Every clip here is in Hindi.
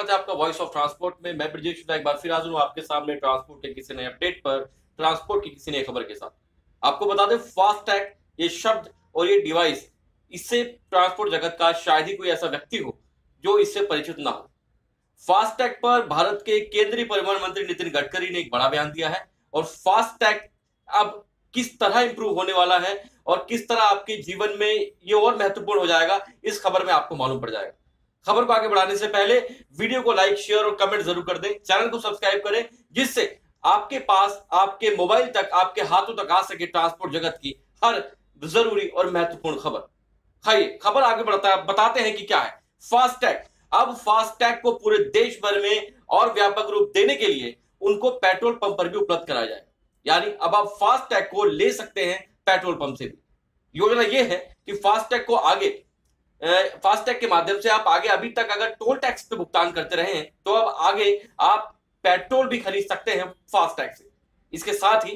स्वागत है आपका वॉइस ऑफ ट्रांसपोर्ट में। मैं ब्रजेश शुक्ला एक बार फिर हाजिर हूं आपके सामने ट्रांसपोर्ट के किसी नए अपडेट पर, ट्रांसपोर्ट की किसी नई खबर के साथ। आपको बता दें, फास्टैग ये शब्द और ये डिवाइस, इससे ट्रांसपोर्ट जगत का शायद ही कोई ऐसा व्यक्ति हो जो इससे परिचित ना हो। फास्टैग पर भारत के केंद्रीय परिवहन मंत्री नितिन गडकरी ने एक बड़ा बयान दिया है और फास्टैग अब किस तरह इंप्रूव होने वाला है और किस तरह आपके जीवन में ये और महत्वपूर्ण हो जाएगा, इस खबर में आपको मालूम पड़ जाएगा। खबर को आगे बढ़ाने से पहले वीडियो को लाइक, शेयर और कमेंट जरूर कर दें, चैनल को सब्सक्राइब करें, जिससे आपके पास, आपके मोबाइल तक, आपके हाथों तक आ सके ट्रांसपोर्ट जगत की हर जरूरी और महत्वपूर्ण खबर। आइए खबर आगे बताते हैं कि क्या है फास्टैग। अब फास्टैग को पूरे देश भर में और व्यापक रूप देने के लिए उनको पेट्रोल पंप पर भी उपलब्ध कराया जाएगा। यानी अब आप फास्टैग को ले सकते हैं पेट्रोल पंप से भी। योजना यह है कि फास्टैग को आगे, फास्टैग के माध्यम से आप आगे, अभी तक अगर टोल टैक्स पे भुगतान करते रहे हैं तो अब आगे आप पेट्रोल भी खरीद सकते हैं फास्टैग से। इसके साथ ही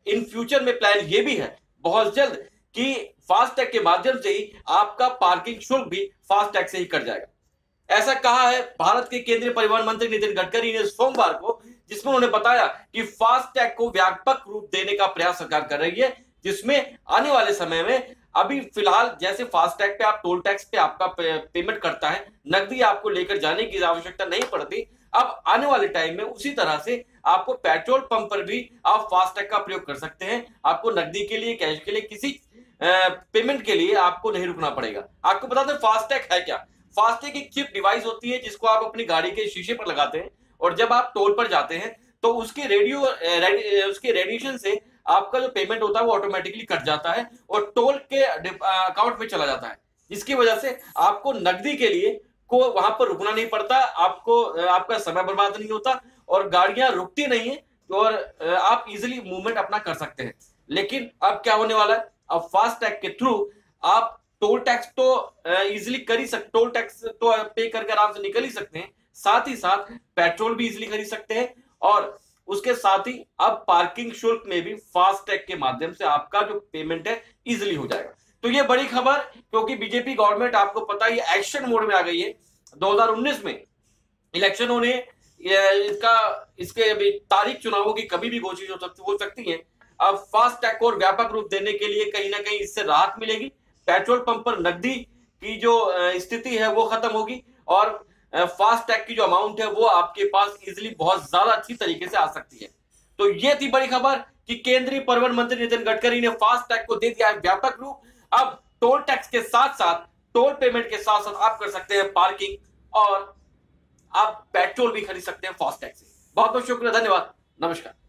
इन फ्यूचर में प्लान ये भी है बहुत जल्द कि फास्टैग के माध्यम से ही आपका पार्किंग शुल्क भी फास्टैग से ही कट जाएगा। ऐसा कहा है भारत के केंद्रीय परिवहन मंत्री नितिन गडकरी ने सोमवार को, जिसमें उन्होंने बताया कि फास्टैग को व्यापक रूप देने का प्रयास सरकार कर रही है, जिसमें आने वाले समय में, अभी फिलहाल जैसे फास्टैग पे आप टोल टैक्स पे आपका पेमेंट करता है, नकदी आपको लेकर जाने की आवश्यकता नहीं पड़ती। अब आने वाले टाइम में उसी तरह से आपको पेट्रोल पंप पर भी आप फास्टैग का प्रयोग कर सकते हैं। आपको नकदी के लिए, कैश के लिए, किसी पेमेंट के लिए आपको नहीं रुकना पड़ेगा। आपको बता दें फास्टैग है क्या। फास्टैग एक चिप डिवाइस होती है जिसको आप अपनी गाड़ी के शीशे पर लगाते हैं और जब आप टोल पर जाते हैं तो उसके रेडिएशन से आपका जो पेमेंट होता है वो ऑटोमेटिकली कट जाता है और टोल के अकाउंट में चला जाता है, जिसकी वजह से आपको नकदी के लिए को वहां पर रुकना नहीं पड़ता, आपको आपका समय बर्बाद नहीं होता और गाड़ियां रुकती नहीं है और आप इजीली मूवमेंट अपना कर सकते हैं। लेकिन अब क्या होने वाला है, अब फास्टैग के थ्रू आप टोल टैक्स तो इजीली कर ही सकते, टोल टैक्स तो पे करके आराम से निकल ही सकते हैं, साथ ही साथ पेट्रोल भी इजीली खरीद सकते हैं और उसके साथ ही अब पार्किंग शुल्क में भी फास्टैग के माध्यम से आपका जो पेमेंट है इजीली हो जाएगा। तो ये बड़ी खबर, क्योंकि बीजेपी गवर्नमेंट, आपको पता है, ये एक्शन मोड में आ गई है। 2019 में इलेक्शन होने, इसके अभी तारीख चुनावों की कभी भी घोषित हो सकती है। अब फास्टैग को व्यापक रूप देने के लिए कहीं ना कहीं इससे राहत मिलेगी। पेट्रोल पंप पर नकदी की जो स्थिति है वो खत्म होगी और फास्टैग की जो अमाउंट है वो आपके पास इजीली बहुत ज्यादा अच्छी तरीके से आ सकती है। तो ये थी बड़ी खबर कि केंद्रीय परिवहन मंत्री नितिन गडकरी ने फास्टैग को दे दिया है व्यापक रूप। अब टोल टैक्स के साथ साथ, टोल पेमेंट के साथ साथ आप कर सकते हैं पार्किंग और आप पेट्रोल भी खरीद सकते हैं फास्टैग से। बहुत बहुत शुक्रिया, धन्यवाद, नमस्कार।